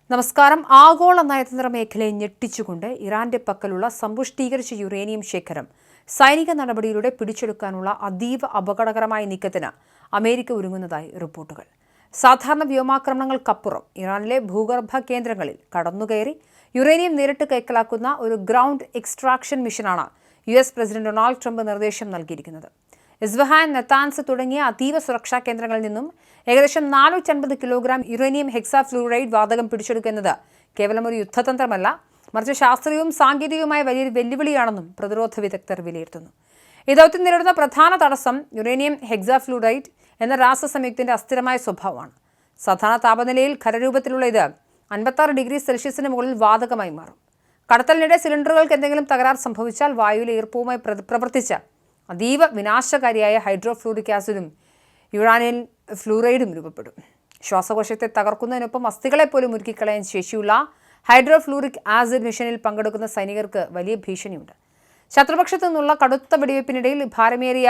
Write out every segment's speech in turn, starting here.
നമസ്കാരം. ആഗോള നയതന്ത്ര മേഖലയെ ഞെട്ടിച്ചുകൊണ്ട് ഇറാന്റെ പക്കലുള്ള സമ്പുഷ്ടീകരിച്ച യുറേനിയം ശേഖരം സൈനിക നടപടിയിലൂടെ പിടിച്ചെടുക്കാനുള്ള അതീവ അപകടകരമായ നീക്കത്തിന് അമേരിക്ക ഒരുങ്ങുന്നതായി റിപ്പോർട്ടുകൾ. സാധാരണ വ്യോമാക്രമണങ്ങൾക്കപ്പുറം ഇറാനിലെ ഭൂഗർഭ കേന്ദ്രങ്ങളിൽ കടന്നുകയറി യുറേനിയം നേരിട്ട് കൈക്കലാക്കുന്ന ഒരു ഗ്രൗണ്ട് എക്സ്ട്രാക്ഷൻ മിഷനാണ് US പ്രസിഡന്റ് ഡൊണാൾഡ് ട്രംപ് നിർദ്ദേശം നൽകിയിരിക്കുന്നത്. ഇസ്ഫഹാൻ, നത്താൻസ് തുടങ്ങിയ അതീവ സുരക്ഷാ കേന്ദ്രങ്ങളിൽ നിന്നും ഏകദേശം 450 കിലോഗ്രാം യുറേനിയം ഹെക്സാഫ്ലൂറൈഡ് വാതകം പിടിച്ചെടുക്കുന്നത് കേവലം ഒരു യുദ്ധതന്ത്രമല്ല, മറിച്ച് ശാസ്ത്രീയവും സാങ്കേതികവുമായ വലിയൊരു വെല്ലുവിളിയാണെന്നും പ്രതിരോധ വിദഗ്ധർ വിലയിരുത്തുന്നു. ഈ ദൗത്യം നേരിടുന്ന പ്രധാന തടസ്സം യുറേനിയം ഹെക്സാഫ്ലൂറൈഡ് എന്ന രാസസംയുക്തത്തിന്റെ അസ്ഥിരമായ സ്വഭാവമാണ്. സാധാരണ താപനിലയിൽ ഖരരൂപത്തിലുള്ള ഇത് 56 ഡിഗ്രി സെൽഷ്യസിന് മുകളിൽ വാതകമായി മാറും. കടത്തലിനിടെ സിലിണ്ടറുകൾക്ക് എന്തെങ്കിലും തകരാർ സംഭവിച്ചാൽ വായുവിലെ ഈർപ്പവുമായി പ്രവർത്തിച്ച അതീവ വിനാശകാരിയായ ഹൈഡ്രോഫ്ലൂറിക് ആസിഡും യുറാനിയം ഫ്ലൂറൈഡും രൂപപ്പെടും. ശ്വാസകോശത്തെ തകർക്കുന്നതിനൊപ്പം അസ്ഥികളെ പോലും ഉരുക്കിക്കളയാൻ ശേഷിയുള്ള ഹൈഡ്രോഫ്ലൂറിക് ആസിഡ് മിഷനിൽ പങ്കെടുക്കുന്ന സൈനികർക്ക് വലിയ ഭീഷണിയുണ്ട്. ശത്രുപക്ഷത്തു നിന്നുള്ള കടുത്ത വെടിവയ്പ്പിനിടയിൽ ഭാരമേറിയ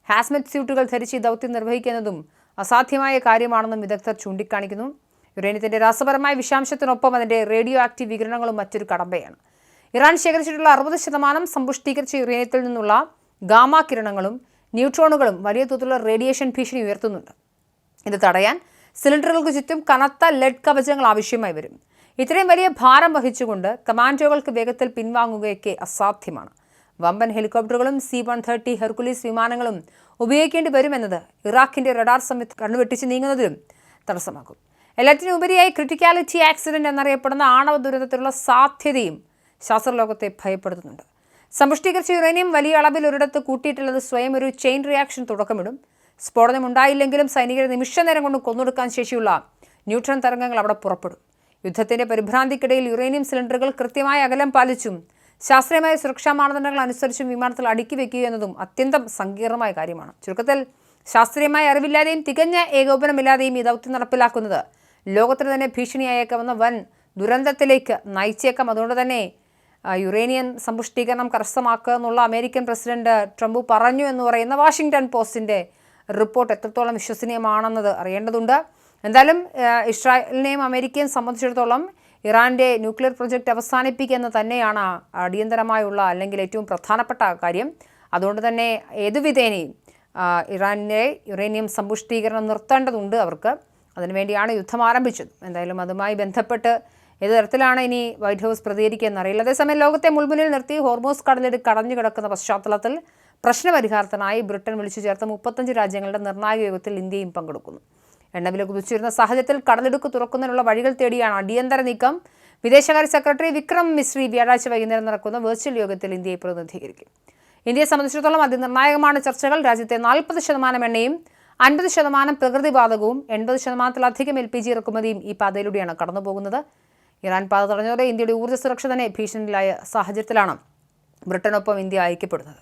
ഹാസ്മെറ്റ് സ്യൂട്ടുകൾ ധരിച്ച് ഈ ദൗത്യം നിർവഹിക്കുന്നതും അസാധ്യമായ കാര്യമാണെന്നും വിദഗ്ധർ ചൂണ്ടിക്കാണിക്കുന്നു. യുറേനിയത്തിന്റെ രാസപരമായ വിഷാംശത്തിനൊപ്പം അതിന്റെ റേഡിയോ ആക്റ്റീവ് വികിരണങ്ങളും മറ്റൊരു കടമ്പയാണ്. ഇറാൻ ശേഖരിച്ചിട്ടുള്ള 60% സമ്പുഷ്ടീകരിച്ച യുറേനിയത്തിൽ നിന്നുള്ള ഗാമ കിരണങ്ങളും ന്യൂട്രോണുകളും വലിയ തോതിലുള്ള റേഡിയേഷൻ ഭീഷണി ഉയർത്തുന്നുണ്ട്. ഇത് തടയാൻ സിലിണ്ടറുകൾക്ക് ചുറ്റും കനത്ത ലെഡ് കവചങ്ങൾ ആവശ്യമായി വരും. ഇത്രയും വലിയ ഭാരം വഹിച്ചുകൊണ്ട് കമാൻഡോകൾക്ക് വേഗത്തിൽ പിൻവാങ്ങുകയൊക്കെ അസാധ്യമാണ്. വമ്പൻ ഹെലികോപ്റ്ററുകളും C-130 ഹെർക്കുലീസ് വിമാനങ്ങളും ഉപയോഗിക്കേണ്ടി വരുമെന്നത് ഇറാഖിന്റെ റഡാർ സംവിധാനം കണ്ണുവെട്ടിച്ച് നീങ്ങുന്നതിലും തടസ്സമാകും. എല്ലാറ്റിനും ഉപരിയായി ക്രിട്ടിക്കാലിറ്റി ആക്സിഡന്റ് എന്നറിയപ്പെടുന്ന ആണവ ദുരന്തത്തിലുള്ള സാധ്യതയും ശാസ്ത്രലോകത്തെ ഭയപ്പെടുത്തുന്നുണ്ട്. സമ്പുഷ്ടീകരിച്ച യുറേനിയം വലിയ അളവിൽ ഒരിടത്ത് കൂട്ടിയിട്ടുള്ളത് സ്വയം ഒരു ചെയിൻ റിയാക്ഷൻ തുടക്കമിടും. സ്ഫോടനം ഉണ്ടായില്ലെങ്കിലും സൈനികരെ നിമിഷ നേരം കൊണ്ട് കൊന്നൊടുക്കാൻ ശേഷിയുള്ള ന്യൂട്രോൺ തരംഗങ്ങൾ അവിടെ പുറപ്പെടും. യുദ്ധത്തിന്റെ പരിഭ്രാന്തിക്കിടയിൽ യുറേനിയം സിലിണ്ടറുകൾ കൃത്യമായ അകലം പാലിച്ചും ശാസ്ത്രീയമായ സുരക്ഷാ മാനദണ്ഡങ്ങൾ അനുസരിച്ചും വിമാനത്തിൽ അടുക്കി വയ്ക്കുക എന്നതും അത്യന്തം സങ്കീർണമായ കാര്യമാണ്. ചുരുക്കത്തിൽ ശാസ്ത്രീയമായ അറിവില്ലാതെയും തികഞ്ഞ ഏകോപനമില്ലാതെയും ഈ ദൗത്യം നടപ്പിലാക്കുന്നത് ലോകത്തിന് തന്നെ ഭീഷണിയായേക്കാവുന്ന വൻ ദുരന്തത്തിലേക്ക് നയിച്ചേക്കാം. അതുകൊണ്ട് തന്നെ യുറേനിയം സമ്പുഷ്ടീകരണം കരസ്ഥമാക്കുക എന്നുള്ള അമേരിക്കൻ പ്രസിഡന്റ് ട്രംപ് പറഞ്ഞു എന്ന് പറയുന്ന വാഷിംഗ്ടൺ പോസ്റ്റിന്റെ റിപ്പോർട്ട് എത്രത്തോളം വിശ്വസനീയമാണെന്നത് അറിയേണ്ടതുണ്ട്. എന്തായാലും ഇസ്രായേലിനെയും അമേരിക്കയും സംബന്ധിച്ചിടത്തോളം ഇറാന്റെ ന്യൂക്ലിയർ പ്രൊജക്റ്റ് അവസാനിപ്പിക്കുക എന്ന് തന്നെയാണ് അടിയന്തരമായുള്ള അല്ലെങ്കിൽ ഏറ്റവും പ്രധാനപ്പെട്ട കാര്യം. അതുകൊണ്ട് തന്നെ ഏതുവിധേനയും ഇറാനിലെ യുറേനിയം സമ്പുഷ്ടീകരണം നിർത്തേണ്ടതുണ്ട് അവർക്ക്. അതിനുവേണ്ടിയാണ് യുദ്ധം ആരംഭിച്ചത്. എന്തായാലും അതുമായി ബന്ധപ്പെട്ട് ഏത് തരത്തിലാണ് ഇനി വൈറ്റ് ഹൗസ് പ്രതികരിക്കുക എന്നറിയില്ല. അതേസമയം ലോകത്തെ മുൾമുന്നിൽ നിർത്തി ഹോർമോസ് കടലിടുക്ക് കടഞ്ഞു കിടക്കുന്ന പശ്ചാത്തലത്തിൽ പ്രശ്നപരിഹാരത്തിനായി ബ്രിട്ടൻ വിളിച്ചു ചേർത്ത 35 രാജ്യങ്ങളുടെ നിർണായക യോഗത്തിൽ ഇന്ത്യയും പങ്കെടുക്കുന്നു. എണ്ണവില കുതിച്ചുവരുന്ന സാഹചര്യത്തിൽ കടലിടുക്ക് തുറക്കുന്നതിനുള്ള വഴികൾ തേടിയാണ് അടിയന്തര നീക്കം. വിദേശകാര്യ സെക്രട്ടറി വിക്രം മിശ്രി വ്യാഴാഴ്ച വൈകുന്നേരം നടക്കുന്ന വെർച്വൽ യോഗത്തിൽ ഇന്ത്യയെ പ്രതിനിധീകരിക്കും. ഇന്ത്യയെ സംബന്ധിച്ചിടത്തോളം അതിനിർണായകമാണ് ചർച്ചകൾ. രാജ്യത്തെ 40% എണ്ണയും 50% പ്രകൃതിവാതകവും 80%-ലധികം LPG ഇറക്കുമതിയും ഈ പാതയിലൂടെയാണ് കടന്നുപോകുന്നത്. ഇറാൻ പാത തടഞ്ഞതോടെ ഇന്ത്യയുടെ ഊർജ്ജ സുരക്ഷ തന്നെ ഭീഷണിയിലായ സാഹചര്യത്തിലാണ് ബ്രിട്ടനൊപ്പം ഇന്ത്യ ഐക്യപ്പെടുന്നത്.